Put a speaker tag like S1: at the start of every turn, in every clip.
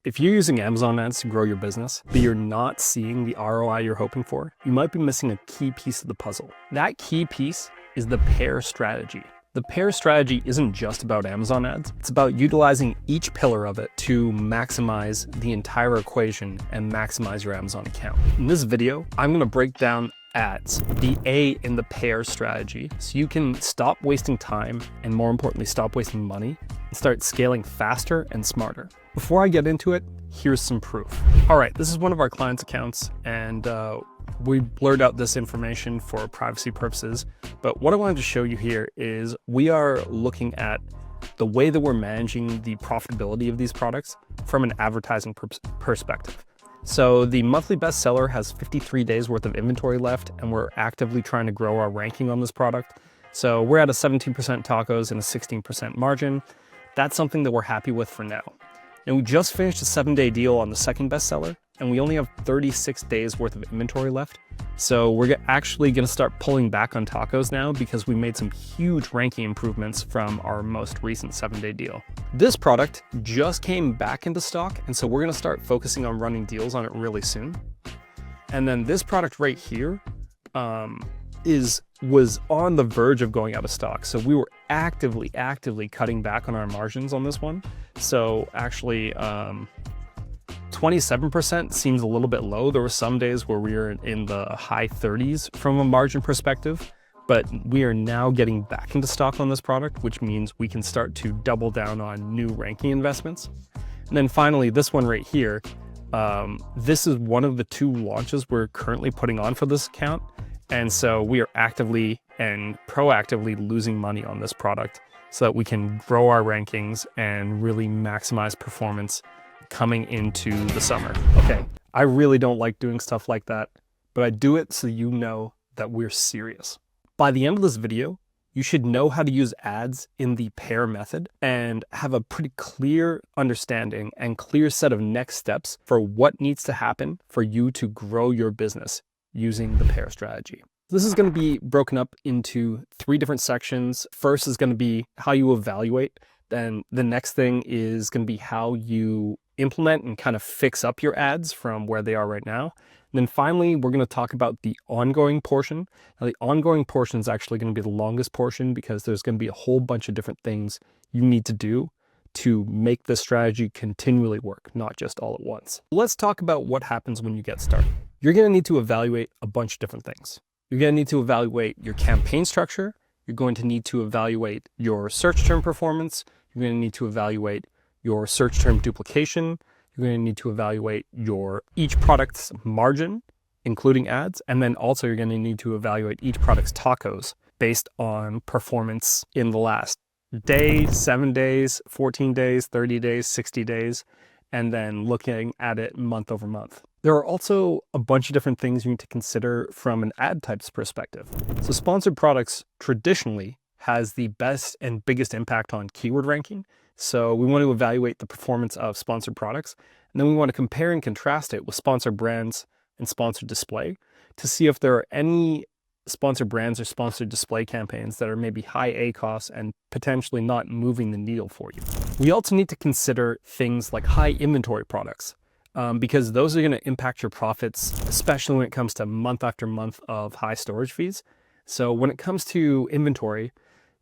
S1: If you're using Amazon ads to grow your business, but you're not seeing the ROI you're hoping for, you might be missing a key piece of the puzzle. That key piece is the pair strategy. The pair strategy isn't just about Amazon ads. It's about utilizing each pillar of it to maximize the entire equation and maximize your Amazon account. In this video, I'm going to break down ads, the A in the pair strategy, so you can stop wasting time and, more importantly, stop wasting money and start scaling faster and smarter. Before I get into it, here's some proof. All right, this is one of our clients' accounts, and we blurred out this information for privacy purposes, but what I wanted to show you here is we are looking at the way that we're managing the profitability of these products from an advertising perspective. So the monthly bestseller has 53 days worth of inventory left, and we're actively trying to grow our ranking on this product. So we're at a 17% tacos and a 16% margin. That's something that we're happy with for now. And we just finished a 7-day deal on the second bestseller, and we only have 36 days worth of inventory left. So we're actually going to start pulling back on tacos now because we made some huge ranking improvements from our most recent 7-day deal. This product just came back into stock, and so we're going to start focusing on running deals on it really soon. And then this product right here was on the verge of going out of stock. So we were actively cutting back on our margins on this one. So actually 27% seems a little bit low. There were some days where we were in the high 30s from a margin perspective, but we are now getting back into stock on this product, which means we can start to double down on new ranking investments. And then finally, this one right here, this is one of the 2 launches we're currently putting on for this account. And so we are actively and proactively losing money on this product so that we can grow our rankings and really maximize performance coming into the summer. Okay, I really don't like doing stuff like that, but I do it so you know that we're serious. By the end of this video, you should know how to use ads in the pair method and have a pretty clear understanding and clear set of next steps for what needs to happen for you to grow your business using the pair strategy. This is going to be broken up into 3 different sections. First is going to be how you evaluate. Then the next thing is going to be how you implement and kind of fix up your ads from where they are right now. And then finally, we're going to talk about the ongoing portion. Now, the ongoing portion is actually going to be the longest portion because there's going to be a whole bunch of different things you need to do to make this strategy continually work, not just all at once. Let's talk about what happens when you get started. You're going to need to evaluate a bunch of different things. You're going to need to evaluate your campaign structure. You're going to need to evaluate your search term performance. You're going to need to evaluate your search term duplication. You're going to need to evaluate your each product's margin, including ads. And then also you're going to need to evaluate each product's tacos based on performance in the last day, 7 days, 14 days, 30 days, 60 days, and then looking at it month over month. There are also a bunch of different things you need to consider from an ad types perspective. So sponsored products traditionally has the best and biggest impact on keyword ranking. So we want to evaluate the performance of sponsored products, and then we want to compare and contrast it with sponsored brands and sponsored display to see if there are any sponsored brands or sponsored display campaigns that are maybe high ACoS and potentially not moving the needle for you. We also need to consider things like high inventory products because those are going to impact your profits, especially when it comes to month after month of high storage fees. So when it comes to inventory,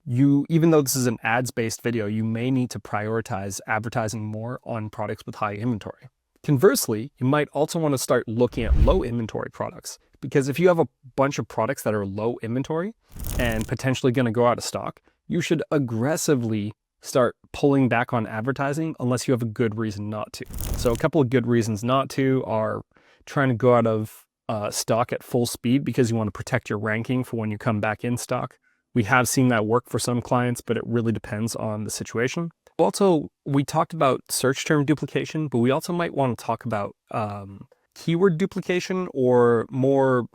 S1: even though this is an ads-based video, you may need to prioritize advertising more on products with high inventory. Conversely, you might also want to start looking at low inventory products, because if you have a bunch of products that are low inventory and potentially going to go out of stock, you should aggressively start pulling back on advertising unless you have a good reason not to. So a couple of good reasons not to are trying to go out of stock at full speed because you want to protect your ranking for when you come back in stock. We have seen that work for some clients, but it really depends on the situation. Also, we talked about search term duplication, but we also might want to talk about keyword duplication, or more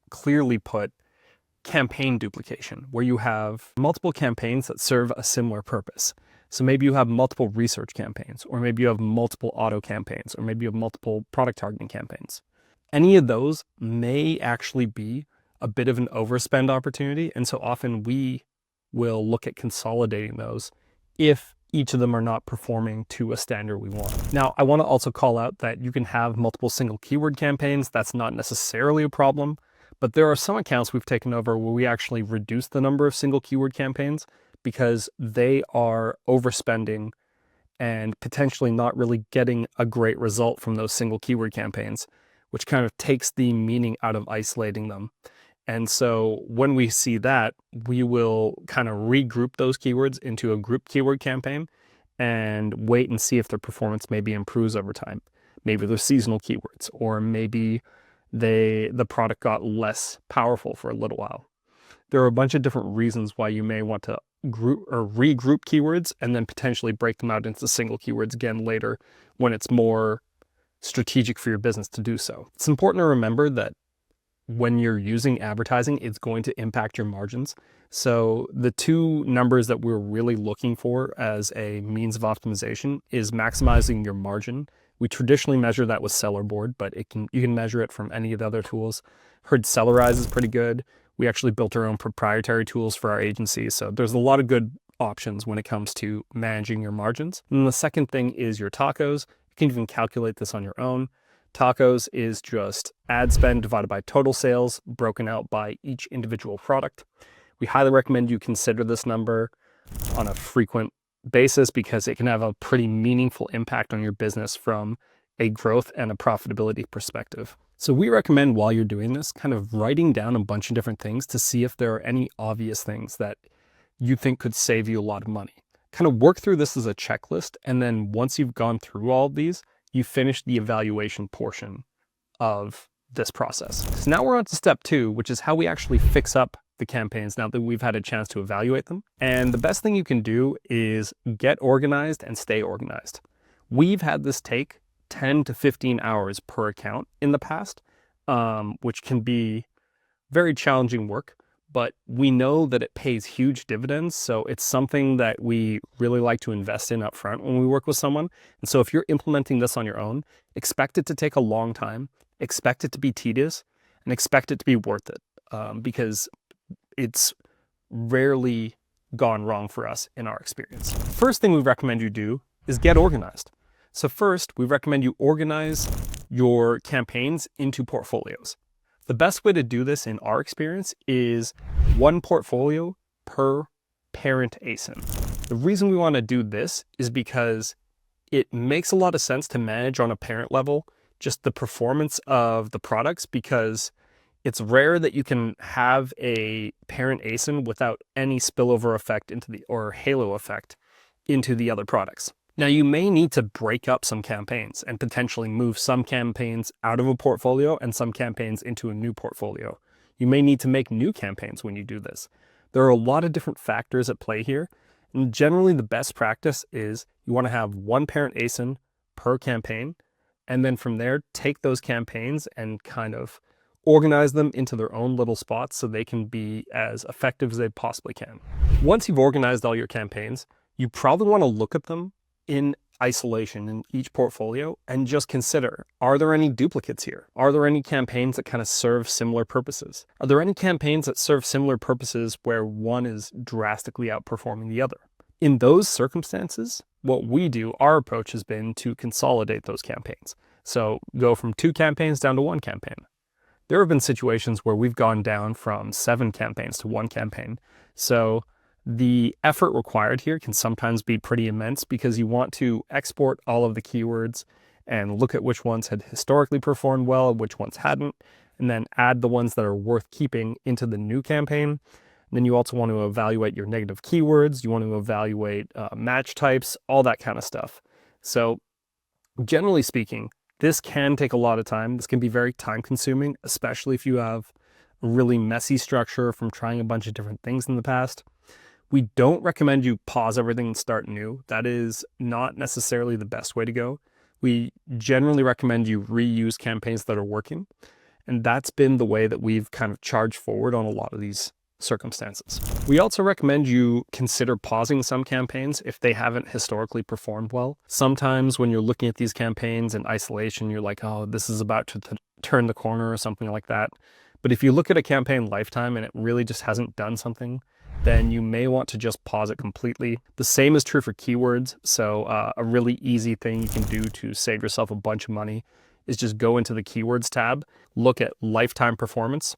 S1: clearly put, campaign duplication, where you have multiple campaigns that serve a similar purpose. So maybe you have multiple research campaigns, or maybe you have multiple auto campaigns, or maybe you have multiple product targeting campaigns. Any of those may actually be a bit of an overspend opportunity. And so often we will look at consolidating those if each of them are not performing to a standard we want. Now, I want to also call out that you can have multiple single keyword campaigns. That's not necessarily a problem, but there are some accounts we've taken over where we actually reduce the number of single keyword campaigns because they are overspending and potentially not really getting a great result from those single keyword campaigns, which kind of takes the meaning out of isolating them. And so when we see that, we will kind of regroup those keywords into a group keyword campaign and wait and see if their performance maybe improves over time. Maybe they're seasonal keywords, or maybe the product got less powerful for a little while. There are a bunch of different reasons why you may want to group or regroup keywords and then potentially break them out into single keywords again later when it's more strategic for your business to do so. It's important to remember that when you're using advertising, it's going to impact your margins. So the two numbers that we're really looking for as a means of optimization is maximizing your margin. We traditionally measure that with Sellerboard, but you can measure it from any of the other tools. Heard Sellerize is pretty good. We actually built our own proprietary tools for our agency. So there's a lot of good options when it comes to managing your margins. And the second thing is your tacos. You can even calculate this on your own. Tacos is just ad spend divided by total sales, broken out by each individual product. We highly recommend you consider this number on a frequent basis because it can have a pretty meaningful impact on your business from a growth and a profitability perspective. So we recommend while you're doing this, kind of writing down a bunch of different things to see if there are any obvious things that you think could save you a lot of money. Kind of work through this as a checklist, and then once you've gone through all of these, you finish the evaluation portion of this process. So now we're on to step 2, which is how we actually fix up the campaigns now that we've had a chance to evaluate them. And the best thing you can do is get organized and stay organized. We've had this take 10 to 15 hours per account in the past, which can be very challenging work, but we know that it pays huge dividends. So it's something that we really like to invest in up front when we work with someone. And so if you're implementing this on your own, expect it to take a long time, expect it to be tedious, and expect it to be worth it, because it's rarely gone wrong for us in our experience. First thing we recommend you do is get organized. So first, we recommend you organize your campaigns into portfolios. The best way to do this in our experience is one portfolio per parent ASIN. The reason we want to do this is because it makes a lot of sense to manage on a parent level just the performance of the products, because it's rare that you can have a parent ASIN without any spillover effect or halo effect into the other products. Now, you may need to break up some campaigns and potentially move some campaigns out of a portfolio and some campaigns into a new portfolio. You may need to make new campaigns when you do this. There are a lot of different factors at play here, and generally the best practice is you want to have one parent ASIN per campaign, and then from there, take those campaigns and kind of organize them into their own little spots so they can be as effective as they possibly can. Once you've organized all your campaigns, you probably want to look at them in isolation in each portfolio and just consider, are there any duplicates here? Are there any campaigns that kind of serve similar purposes? Are there any campaigns that serve similar purposes where one is drastically outperforming the other? In those circumstances, what we do, our approach has been to consolidate those campaigns. So go from 2 campaigns down to 1 campaign. There have been situations where we've gone down from 7 campaigns to 1 campaign. So the effort required here can sometimes be pretty immense because you want to export all of the keywords and look at which ones had historically performed well, which ones hadn't, and then add the ones that are worth keeping into the new campaign. And then you also want to evaluate your negative keywords. You want to evaluate match types, all that kind of stuff. So generally speaking, this can take a lot of time. This can be very time consuming, especially if you have a really messy structure from trying a bunch of different things in the past. We don't recommend you pause everything and start new. That is not necessarily the best way to go. We generally recommend you reuse campaigns that are working. And that's been the way that we've kind of charged forward on a lot of these circumstances. We also recommend you consider pausing some campaigns if they haven't historically performed well. Sometimes when you're looking at these campaigns in isolation, you're like, oh, this is about to turn the corner or something like that. But if you look at a campaign lifetime and it really just hasn't done something, then you may want to just pause it completely. The same is true for keywords. So a really easy thing you can do to save yourself a bunch of money is just go into the keywords tab, look at lifetime performance,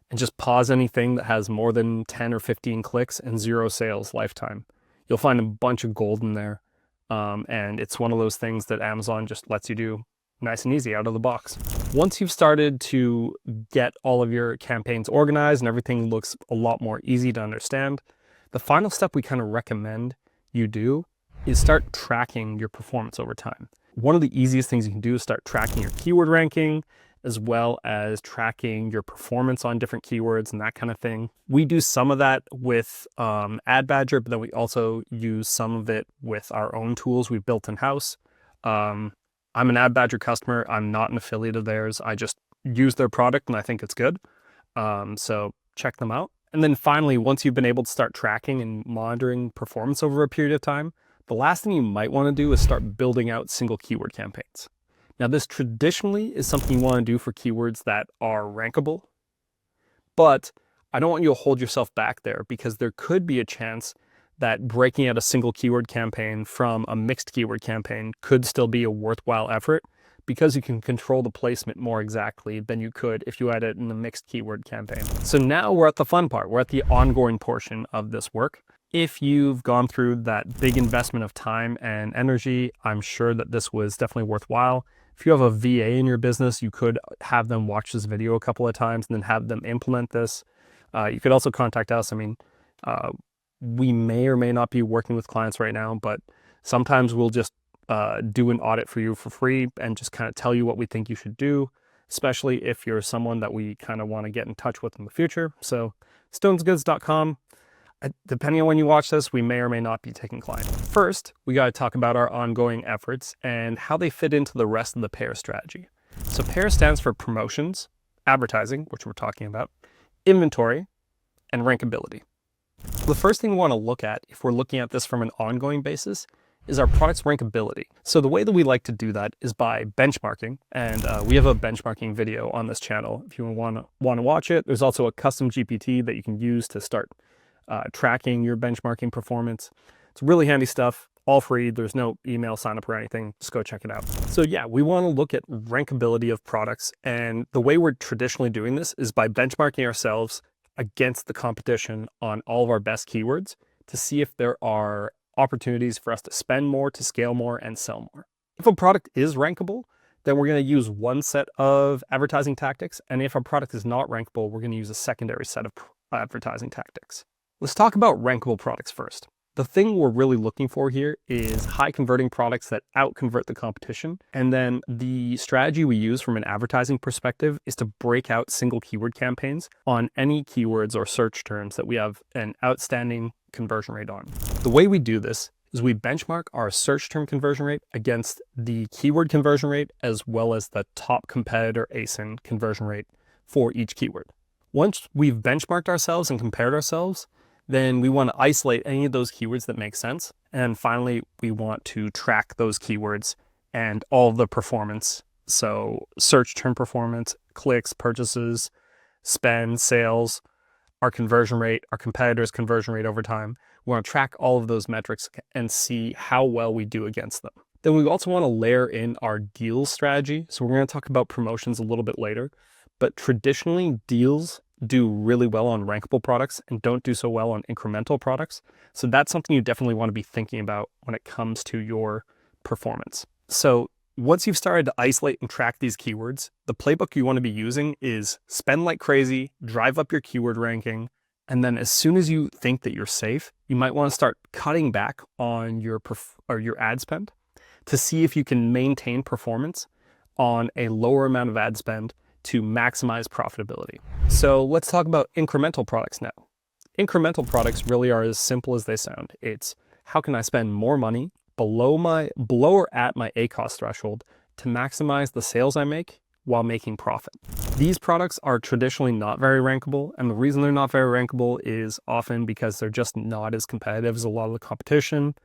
S1: and just pause anything that has more than 10 or 15 clicks and 0 sales lifetime. You'll find a bunch of gold in there. And it's one of those things that Amazon just lets you do nice and easy out of the box. Once you've started to get all of your campaigns organized and everything looks a lot more easy to understand, the final step we kind of recommend you do is start tracking your performance over time. One of the easiest things you can do is start tracking your keyword ranking, as well as tracking your performance on different keywords and that kind of thing. We do some of that with AdBadger, but then we also use some of it with our own tools we've built in-house. I'm an AdBadger customer. I'm not an affiliate of theirs. I just use their product and I think it's good. So check them out. And then finally, once you've been able to start tracking and monitoring performance over a period of time, the last thing you might want to do is start building out single keyword campaigns. Now, this traditionally is something you want to do for keywords that are rankable, but I don't want you to hold yourself back there, because there could be a chance that breaking out a single keyword campaign from a mixed keyword campaign could still be a worthwhile effort, because you can control the placement more exactly than you could if you had it in a mixed keyword campaign. So now we're at the fun part. We're at the ongoing portion of this work. If you've gone through that big investment of time and energy, I'm sure that this was definitely worthwhile. If you have a VA in your business, you could have them watch this video a couple of times and then have them implement this. You could also contact us. I mean, we may or may not be working with clients right now, but sometimes we'll just do an audit for you for free and just kind of tell you what we think you should do, especially if you're someone that we kind of want to get in touch with in the future. So stonesgoods.com. Depending on when you watch this, we may or may not be taking clients. First, we got to talk about our ongoing efforts and how they fit into the rest of the PAIR strategy. So PAIR stands for promotions, advertising, which we're talking about, inventory, and rankability. The first thing we want to look at, if we're looking at this from an ongoing basis, is our product's rankability. So the way that we like to do that is by benchmarking, and we have a benchmarking video on this channel if you want to watch it. There's also a custom GPT that you can use to start tracking your benchmarking performance. It's really handy stuff, all free. There's no email sign up or anything. Just go check it out. So yeah, we want to look at rankability of products, and the way we're traditionally doing this is by benchmarking ourselves against the competition on all of our best keywords to see if there are opportunities for us to spend more, to scale more, and sell more. If a product is rankable, then we're going to use one set of advertising tactics, and if our product is not rankable, we're going to use a secondary set of advertising tactics. Let's talk about rankable products first. The thing we're really looking for here is high converting products that out-convert the competition. And then the strategy we use from an advertising perspective is to break out single keyword campaigns on any keywords or search terms that we have an outstanding conversion rate on. The way we do this is we benchmark our search term conversion rate against the keyword conversion rate, as well as the top competitor ASIN conversion rate for each keyword. Once we've benchmarked ourselves and compared ourselves, then we want to isolate any of those keywords that make sense. And finally, we want to track those keywords and all of the performance. So search term performance, clicks, purchases, spend, sales, our conversion rate, our competitors' conversion rate over time. We want to track all of those metrics and see how well we do against them. Then we also want to layer in our deals strategy. So we're going to talk about promotions a little bit later, but traditionally deals do really well on rankable products and don't do so well on incremental products. So that's something you definitely want to be thinking about when it comes to your performance. So once you've started to isolate and track these keywords, the playbook you want to be using is spend like crazy, drive up your keyword ranking, and then as soon as you think that you're safe, you might want to start cutting back on your ad spend to see if you can maintain performance on a lower amount of ad spend to maximize profitability. So let's talk about incremental products now. Incremental products really are as simple as they sound. It's how can I spend more money below or at my ACoS threshold to maximize the sales I make while making profit. These products are traditionally not very rankable, and the reason they're not very rankable is often because they're just not as competitive as a lot of the competition.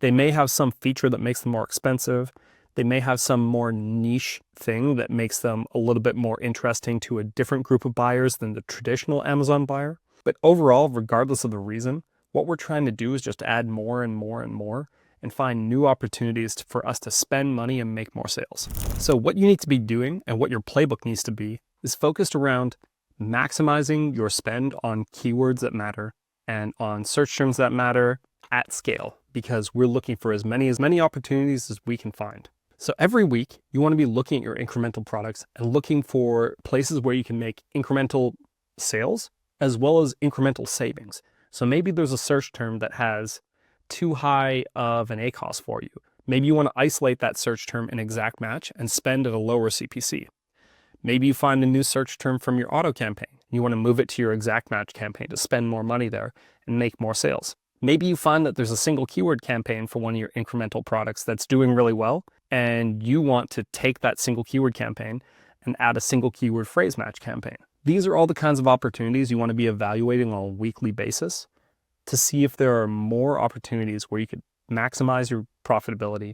S1: They may have some feature that makes them more expensive. They may have some more niche thing that makes them a little bit more interesting to a different group of buyers than the traditional Amazon buyer. But overall, regardless of the reason, what we're trying to do is just add more and more and more and find new opportunities for us to spend money and make more sales. So what you need to be doing and what your playbook needs to be is focused around maximizing your spend on keywords that matter and on search terms that matter at scale, because we're looking for as many opportunities as we can find. So every week you want to be looking at your incremental products and looking for places where you can make incremental sales as well as incremental savings. So maybe there's a search term that has too high of an ACoS for you. Maybe you want to isolate that search term in exact match and spend at a lower CPC. Maybe you find a new search term from your auto campaign. You want to move it to your exact match campaign to spend more money there and make more sales. Maybe you find that there's a single keyword campaign for one of your incremental products that's doing really well, and you want to take that single keyword campaign and add a single keyword phrase match campaign. These are all the kinds of opportunities you want to be evaluating on a weekly basis to see if there are more opportunities where you could maximize your profitability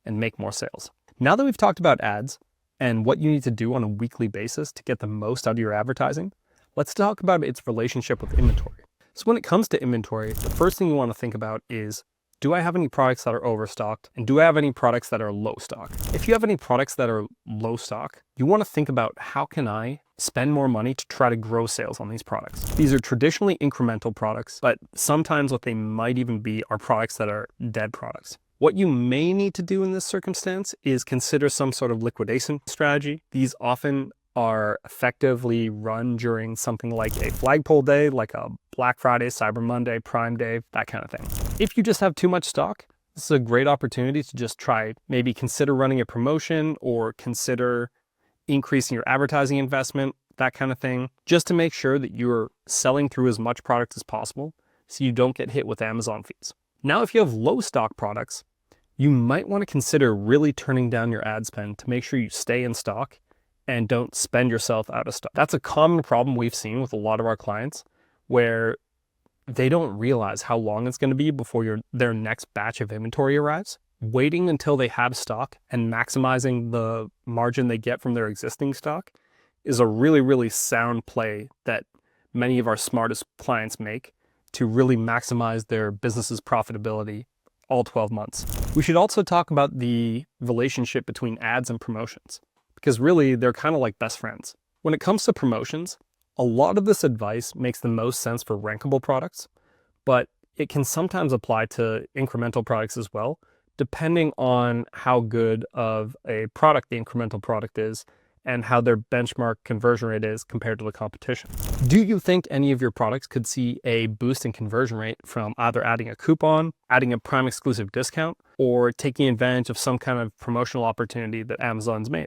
S1: and make more sales. Now that we've talked about ads and what you need to do on a weekly basis to get the most out of your advertising, let's talk about its relationship with inventory. So when it comes to inventory, the first thing you want to think about is, do I have any products that are overstocked? And do I have any products that are low stock? If you have any products that are low stock, you want to think about, how can I spend more money to try to grow sales on these products? These are traditionally incremental products, but sometimes what they might even be are products that are dead products. What you may need to do in this circumstance is consider some sort of liquidation strategy. These often are effectively run during something like a flagpole day, like a Black Friday, Cyber Monday, Prime Day, that kind of thing. If you just have too much stock, this is a great opportunity to just maybe consider running a promotion or consider increasing your advertising investment, that kind of thing, just to make sure that you're selling through as much product as possible so you don't get hit with Amazon fees. Now, if you have low stock products, you might want to consider really turning down your ad spend to make sure you stay in stock and don't spend yourself out of stock. That's a common problem we've seen with a lot of our clients, where they don't realize how long it's going to be before their next batch of inventory arrives. Waiting until they have stock and maximizing the margin they get from their existing stock is a really, really sound play that many of our smartest clients make to really maximize their business's profitability all 12 months. We should also talk about the relationship between ads and promotions, because really they're kind of like best friends. When it comes to promotions, a lot of this advice makes the most sense for rankable products, but it can sometimes apply to incremental products as well, depending on how good of a product the incremental product is and how their benchmark conversion rate is compared to the competition. Do you think any of your products could see a boost in conversion rate from either adding a coupon, adding a Prime exclusive discount, or taking advantage of some kind of promotional opportunity that Amazon's made?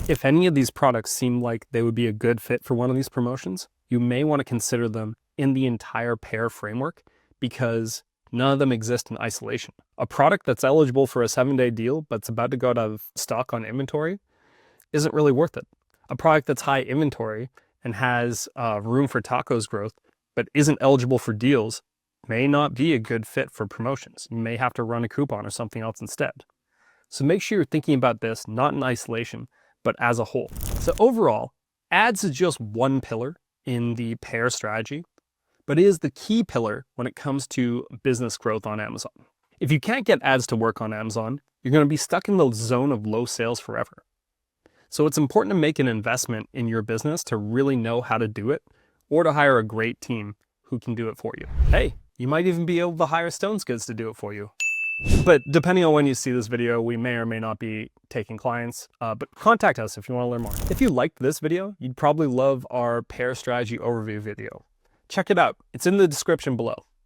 S1: If any of these products seem like they would be a good fit for one of these promotions, you may want to consider them in the entire pair framework, because none of them exist in isolation. A product that's eligible for a 7-day deal but's about to go out of stock on inventory isn't really worth it. A product that's high inventory and has room for tacos growth but isn't eligible for deals may not be a good fit for promotions. You may have to run a coupon or something else instead. So make sure you're thinking about this not in isolation, but as a whole. So overall, ads is just one pillar in the pair strategy, but it is the key pillar when it comes to business growth on Amazon. If you can't get ads to work on Amazon, you're going to be stuck in the zone of low sales forever. So it's important to make an investment in your business to really know how to do it, or to hire a great team who can do it for you. Hey, you might even be able to hire StoneSkids to do it for you. But depending on when you see this video, we may or may not be taking clients, but contact us if you want to learn more. If you liked this video, you'd probably love our pair strategy overview video. Check it out. It's in the description below.